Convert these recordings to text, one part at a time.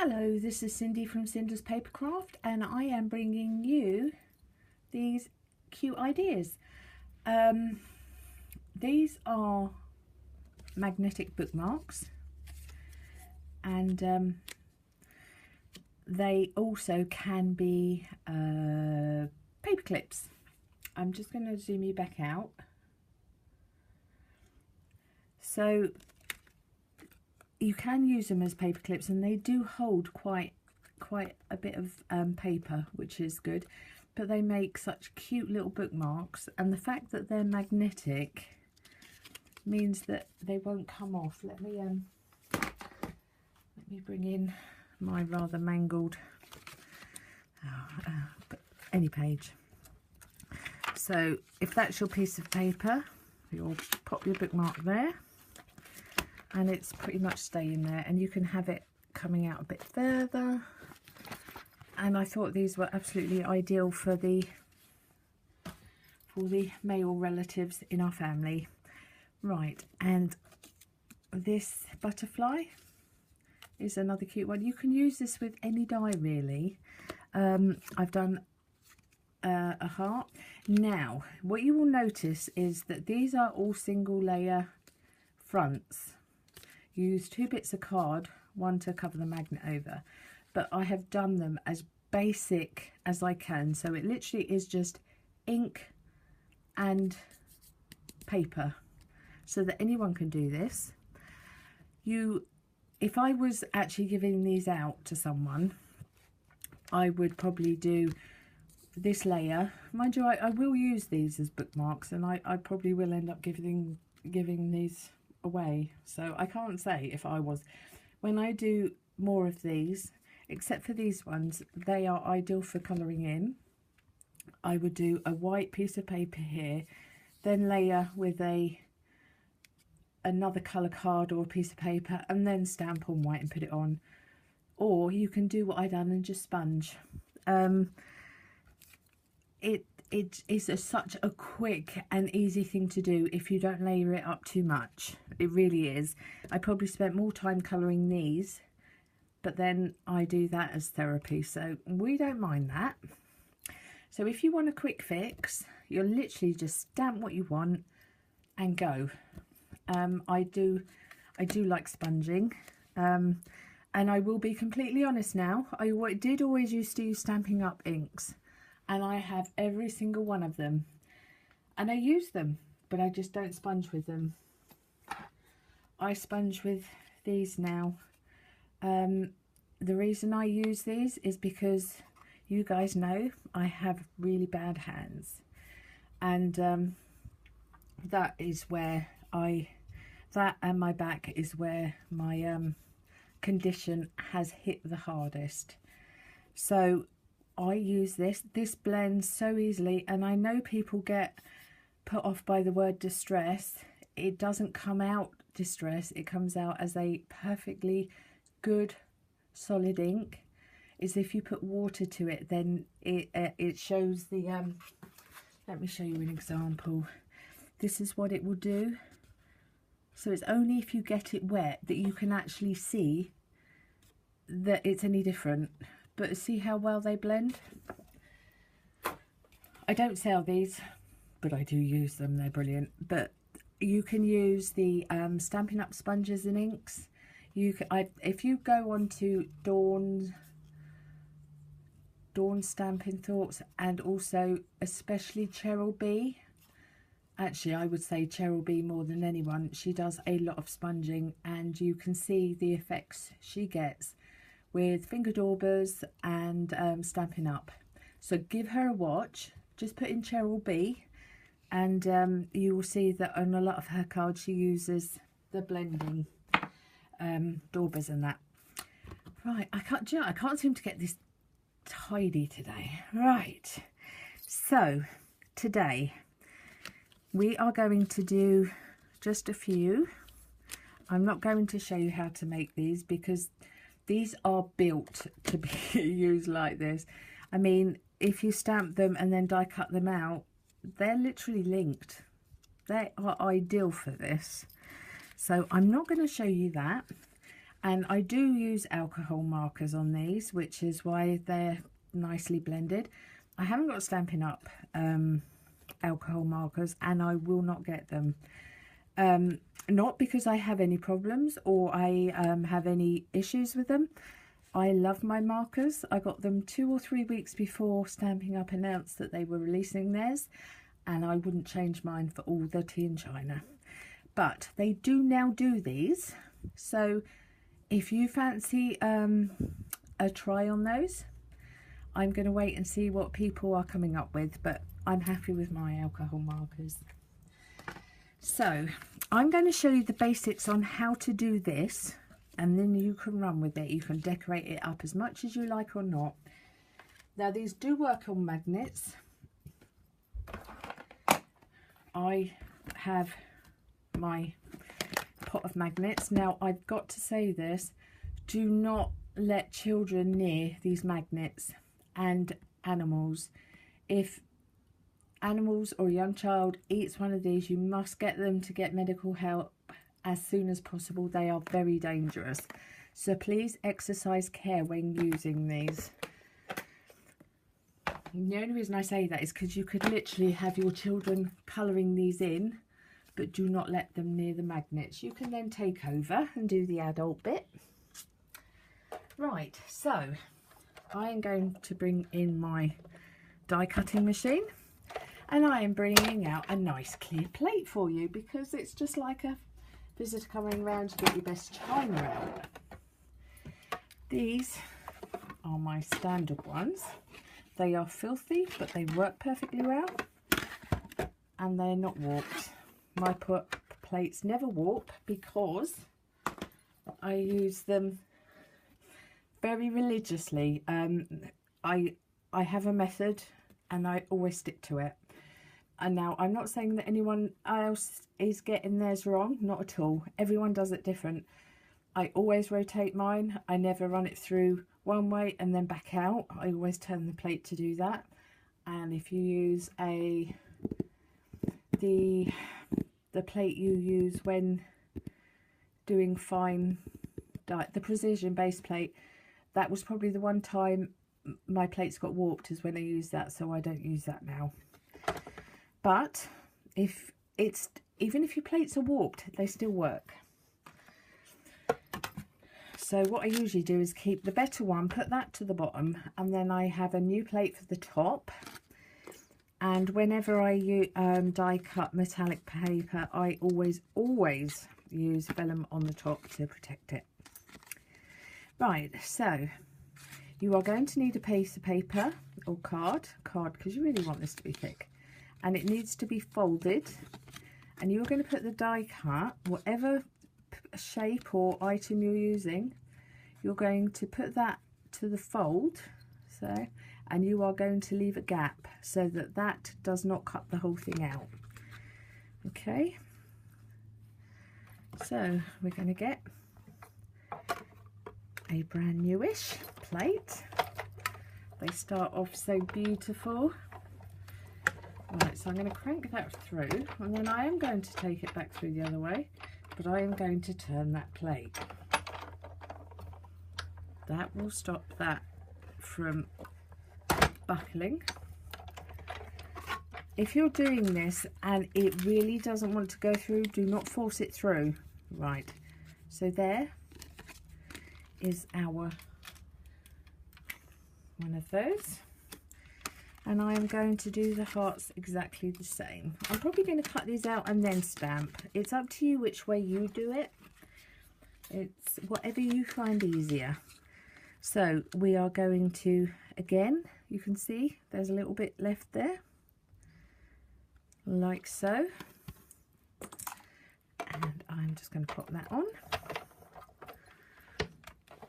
Hello, this is Cindy from Cinders Papercraft, and I am bringing you these cute ideas. These are magnetic bookmarks, and they also can be paper clips. I'm just going to zoom you back out. So you can use them as paper clips, and they do hold quite a bit of paper, which is good, but they make such cute little bookmarks, and the fact that they're magnetic means that they won't come off. Let me bring in my rather mangled any page. So if that's your piece of paper, you'll pop your bookmark there, and it's pretty much staying there, and you can have it coming out a bit further. And I thought these were absolutely ideal for the male relatives in our family. Right, and this butterfly is another cute one. You can use this with any die really. I've done a heart. Now what you will notice is that these are all single layer fronts. Use 2 bits of card, one to cover the magnet over, but I have done them as basic as I can, so it literally is just ink and paper, so that anyone can do this. If I was actually giving these out to someone, I would probably do this layer. Mind you, I will use these as bookmarks, and I probably will end up giving these away, so I can't say if I was. When I do more of these, except for these ones, they are ideal for colouring in. I would do a white piece of paper here, then layer with another colour card or a piece of paper, and then stamp on white and put it on. Or you can do what I done and just sponge. It is such a quick and easy thing to do if you don't layer it up too much. It really is. I probably spent more time colouring these, but then I do that as therapy, so we don't mind that. So if you want a quick fix, you'll literally just stamp what you want and go. I do like sponging, and I will be completely honest now, I did always used to use Stampin' Up inks, and I have every single one of them, and I use them, but I just don't sponge with them. I sponge with these now. The reason I use these is because you guys know I have really bad hands, and that is where that and my back is where my condition has hit the hardest. So I use this blends so easily, and I know people get put off by the word distress. It doesn't come out distress, it comes out as a perfectly good solid ink. Is if you put water to it, then it shows the let me show you an example. This is what it will do. So it's only if you get it wet that you can actually see that it's any different. But see how well they blend? I don't sell these, but I do use them. They're brilliant. But you can use the Stampin' Up sponges and inks. If you go on to Dawn Stampin' Thoughts, and also especially Cheryl B. Actually, I would say Cheryl B more than anyone. She does a lot of sponging, and you can see the effects she gets with finger daubers and Stampin' Up. So give her a watch. Just put in Cheryl B, and you will see that on a lot of her cards she uses the blending daubers and that. Right, I can't seem to get this tidy today. Right, so today we are going to do just a few. I'm not going to show you how to make these because these are built to be used like this. I mean, if you stamp them and then die cut them out, they're literally linked. They are ideal for this. So I'm not going to show you that. And I do use alcohol markers on these, which is why they're nicely blended. I haven't got Stampin' Up alcohol markers, and I will not get them. Not because I have any problems or I have any issues with them. I love my markers. I got them 2 or 3 weeks before Stampin' Up announced that they were releasing theirs, and I wouldn't change mine for all the tea and china. But they do now do these, so if you fancy a try on those, I'm going to wait and see what people are coming up with, but I'm happy with my alcohol markers. So I'm going to show you the basics on how to do this, and then you can run with it. You can decorate it up as much as you like or not. Now these do work on magnets. I have my pot of magnets. Now I've got to say this, do not let children near these magnets and animals. If animals or a young child eats one of these, you must get them to get medical help as soon as possible. They are very dangerous, so please exercise care when using these. The only reason I say that is because you could literally have your children colouring these in, but do not let them near the magnets. You can then take over and do the adult bit. Right, so I am going to bring in my die cutting machine, and I am bringing out a nice clear plate for you, because it's just like a visitor coming around to get your best china out. These are my standard ones. They are filthy, but they work perfectly well, and they're not warped. My plates never warp because I use them very religiously. I have a method and I always stick to it. And now I'm not saying that anyone else is getting theirs wrong, not at all. Everyone does it different. I always rotate mine. I never run it through one way and then back out. I always turn the plate to do that. And if you use the plate you use when doing fine, the precision base plate, that was probably the one time my plates got warped, is when I used that, so I don't use that now. But even if your plates are warped, they still work. So what I usually do is keep the better one, put that to the bottom, and then I have a new plate for the top. And whenever I die cut metallic paper, I always use vellum on the top to protect it. Right, so you are going to need a piece of paper or card, because you really want this to be thick, and it needs to be folded. And you're going to put the die cut, whatever shape or item you're using, you're going to put that to the fold, so, and you are going to leave a gap so that that does not cut the whole thing out. Okay, so we're going to get a brand newish plate. They start off so beautiful. Right, so I'm going to crank that through, and then I am going to take it back through the other way, but I am going to turn that plate. That will stop that from buckling. If you're doing this and it really doesn't want to go through, do not force it through. Right, so there is our one of those, and I am going to do the hearts exactly the same. I'm probably going to cut these out and then stamp. It's up to you which way you do it. It's whatever you find easier. So we are going to, again, you can see there's a little bit left there, like so, and I'm just going to pop that on.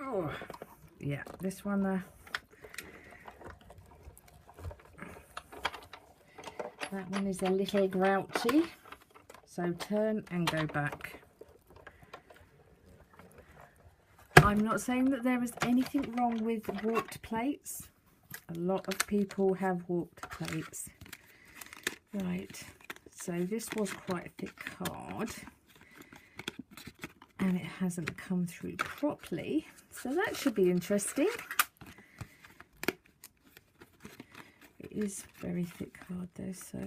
Oh yeah, this one that one is a little grouchy, so turn and go back. I'm not saying that there is anything wrong with warped plates. A lot of people have warped plates. Right, so this was quite a thick card. and it hasn't come through properly, so that should be interesting. It is very thick card though, so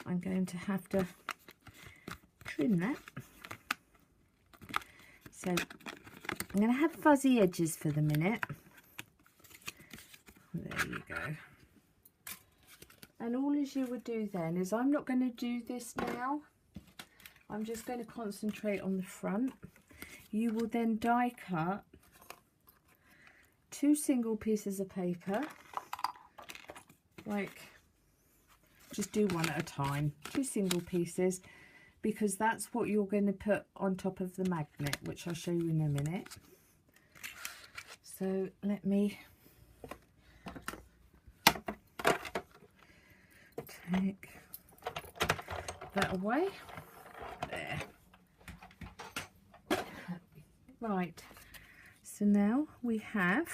I'm going to have to trim that. So I'm going to have fuzzy edges for the minute. There you go. And all as you would do then is, I'm not going to do this now. I'm just going to concentrate on the front. You will then die cut 2 single pieces of paper. Like, just do one at a time. 2 single pieces, because that's what you're going to put on top of the magnet, which I'll show you in a minute. So let me take that away. There. Right, so now we have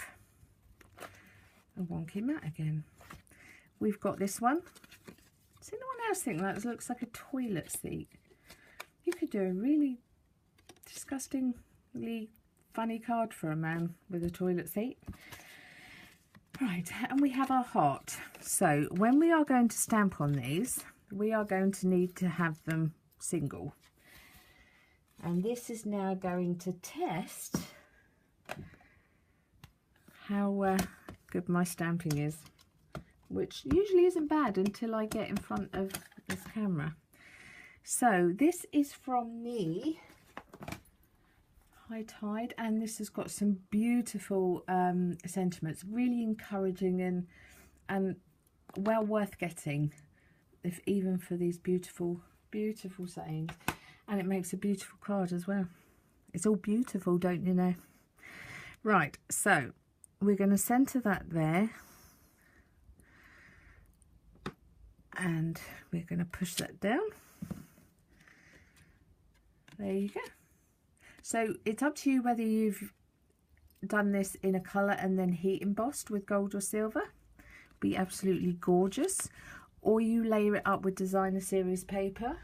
a wonky mat again. We've got this one. Does anyone else think that looks like a toilet seat? You could do a really disgustingly funny card for a man with a toilet seat. Right, and we have our heart. So when we are going to stamp on these, we are going to need to have them single. And this is now going to test how good my stamping is, which usually isn't bad until I get in front of this camera. So this is from the High Tide, and this has got some beautiful sentiments, really encouraging and well worth getting, if even for these beautiful sayings. And it makes a beautiful card as well. It's all beautiful, don't you know? Right, so we're going to centre that there, and we're going to push that down. There you go. So it's up to you whether you've done this in a colour and then heat embossed with gold or silver. Be absolutely gorgeous. Or you layer it up with designer series paper.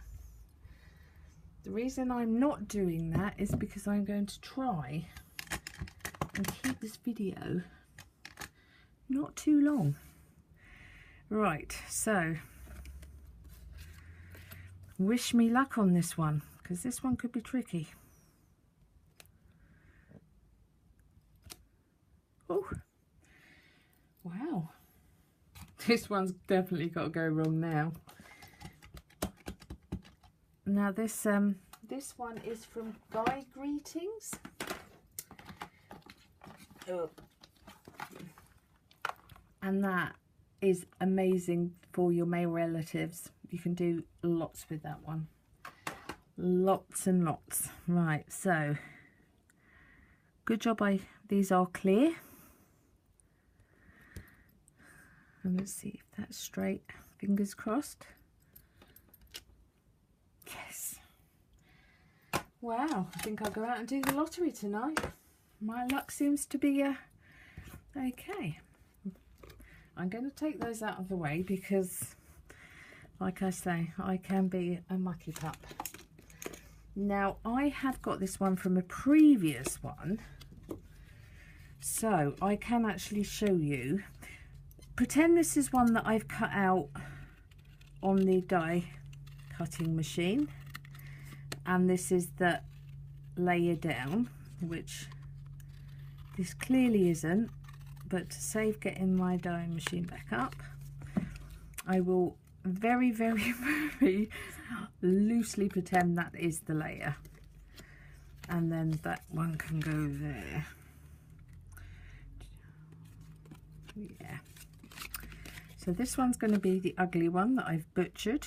The reason I'm not doing that is because I'm going to try and keep this video not too long. Right, so wish me luck on this one, because this one could be tricky. Oh, wow. This one's definitely got to go wrong now. Now this one is from Guy Greetings. Oh. And that is amazing for your male relatives. You can do lots with that one. Lots and lots. Right, so good job. These are clear. And let's see if that's straight. Fingers crossed. Yes. Wow, I think I'll go out and do the lottery tonight. My luck seems to be okay. I'm going to take those out of the way because, like I say, I can be a mucky pup. Now, I have got this one from a previous one, so I can actually show you. Pretend this is one that I've cut out on the die cutting machine, and this is the layer down, which this clearly isn't, but to save getting my dyeing machine back up, I will very, very, very loosely pretend that is the layer, and then that one can go there. Yeah. So this one's going to be the ugly one that I've butchered.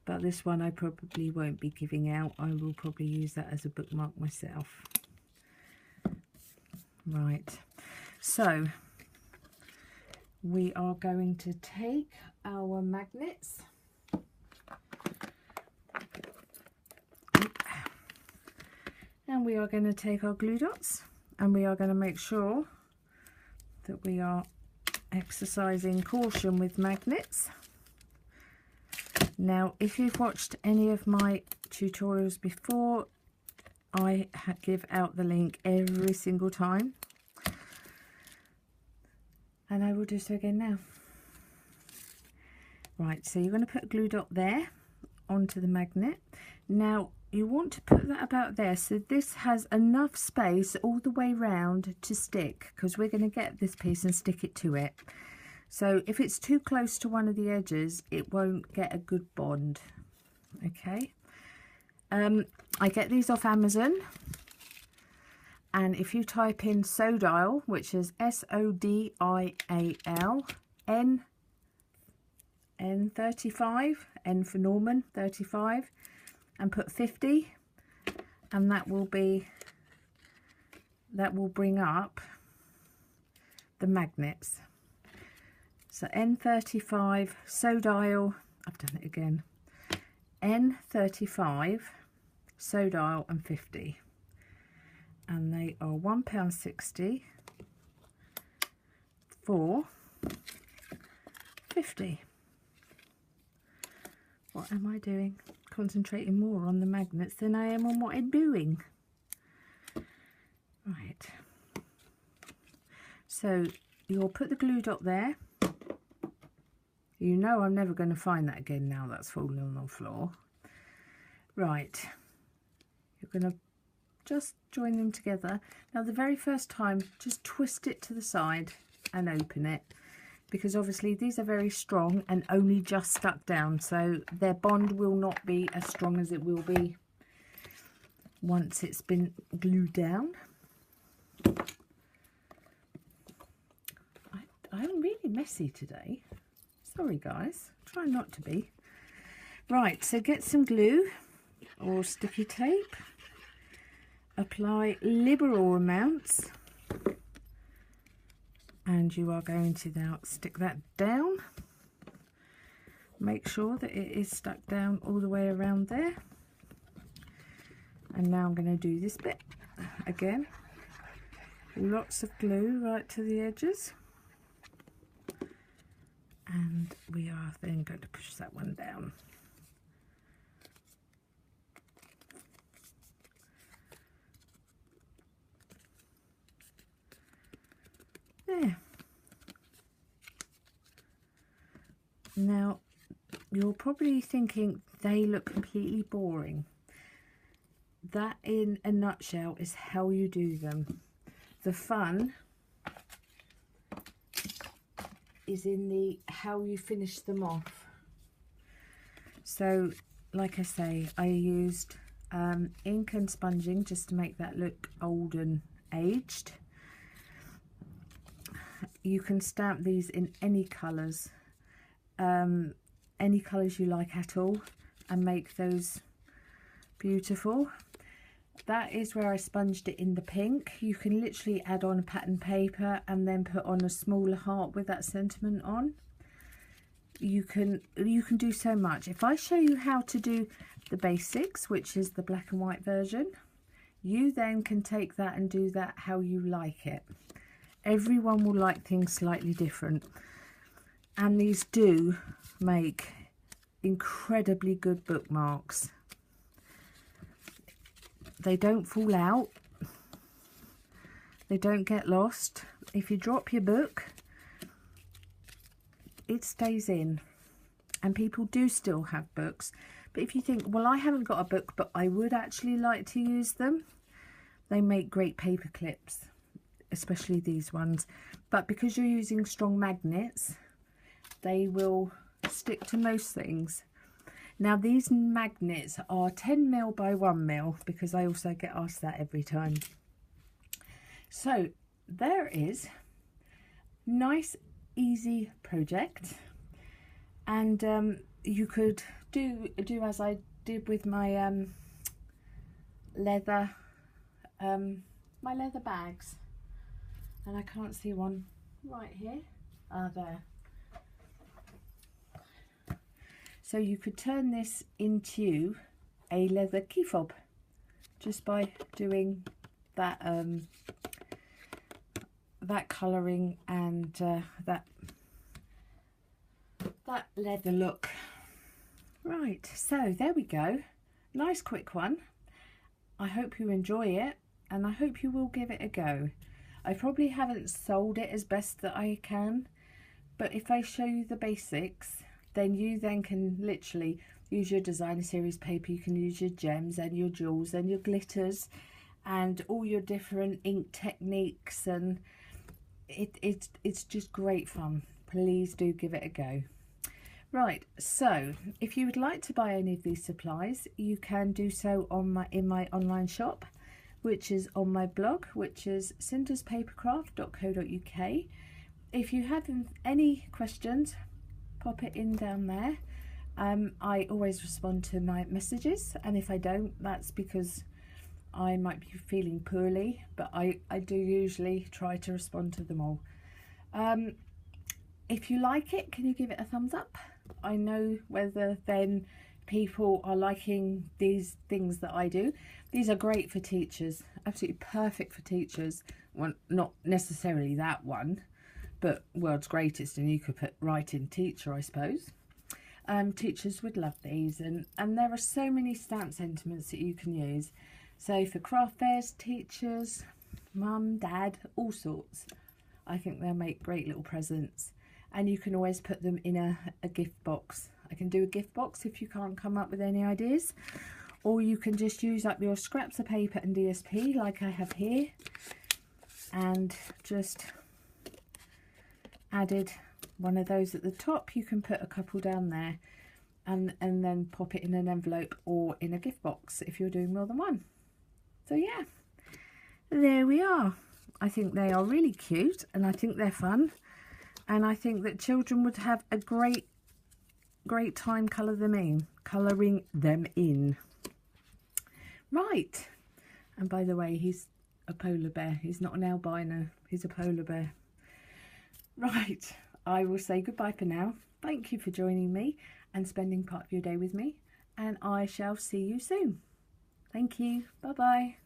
But this one I probably won't be giving out. I will probably use that as a bookmark myself. Right, so we are going to take our magnets and we are going to take our glue dots, and we are going to make sure that we are exercising caution with magnets. Now, if you've watched any of my tutorials before, I give out the link every single time, and I will do so again now. Right, so you're going to put a glue dot there onto the magnet. Now you want to put that about there, so this has enough space all the way round to stick, because we're going to get this piece and stick it to it. So if it's too close to one of the edges, it won't get a good bond. Okay. I get these off Amazon, and if you type in Sodial, which is SODIAL, N35, N for Norman, 35, and put 50, and that will bring up the magnets. So N35, Sodial, I've done it again, N35, Sodial and 50, and they are £1.60 for 50. What am I doing? Concentrating more on the magnets than I am on what I'm doing. Right. So you'll put the glue dot there. You know I'm never going to find that again now that's fallen on the floor. Right. You're going to just join them together. Now the very first time, just twist it to the side and open it, because obviously these are very strong and only just stuck down, so their bond will not be as strong as it will be once it's been glued down. I'm really messy today. Sorry guys, try not to be. Right, so get some glue or sticky tape. Apply liberal amounts. And you are going to now stick that down. Make sure that it is stuck down all the way around there. And now I'm going to do this bit again. Lots of glue right to the edges. And we are then going to push that one down. There. Now you're probably thinking they look completely boring. That in a nutshell is how you do them. The fun is in the how you finish them off. So like I say, I used ink and sponging just to make that look old and aged. You can stamp these in any colours you like at all, and make those beautiful. That is where I sponged it in the pink. You can literally add on a pattern paper and then put on a smaller heart with that sentiment on. You can do so much. If I show you how to do the basics, which is the black and white version, you then can take that and do that how you like it. Everyone will like things slightly different, and these do make incredibly good bookmarks. They don't fall out, they don't get lost. If you drop your book, it stays in, and people do still have books. But if you think, well, I haven't got a book but I would actually like to use them, they make great paper clips, especially these ones. But because you're using strong magnets, they will stick to most things. Now these magnets are 10mm by 1mm, because I also get asked that every time. So there is nice easy project, and you could do as I did with my leather bags, and I can't see one right here. There. So you could turn this into a leather key fob just by doing that that colouring and that leather look. Right, so there we go. Nice quick one. I hope you enjoy it, and I hope you will give it a go. I probably haven't sold it as best that I can, but if I show you the basics, then you then can literally use your designer series paper. You can use your gems and your jewels and your glitters and all your different ink techniques, and it's just great fun. Please do give it a go. Right, so if you would like to buy any of these supplies, you can do so on in my online shop, which is on my blog, which is cinderspapercraft.co.uk. If you have any questions, pop it in down there. I always respond to my messages, and if I don't, that's because I might be feeling poorly, but I do usually try to respond to them all. If you like it, can you give it a thumbs up? I know whether then people are liking these things that I do. These are great for teachers, absolutely perfect for teachers. Well, not necessarily that one, but world's greatest, and you could put right in teacher, I suppose. Teachers would love these, and there are so many stamp sentiments that you can use. So for craft fairs, teachers, mum, dad, all sorts. I think they'll make great little presents, and you can always put them in a gift box. I can do a gift box if you can't come up with any ideas, or you can just use up your scraps of paper and DSP like I have here, and just added one of those at the top. You can put a couple down there, and then pop it in an envelope or in a gift box if you're doing more than one. So yeah, there we are. I think they are really cute, and I think they're fun, and I think that children would have a great time colouring them in. Right, and by the way, he's a polar bear. He's not an albino, he's a polar bear. Right, I will say goodbye for now. Thank you for joining me and spending part of your day with me, and I shall see you soon. Thank you. Bye bye.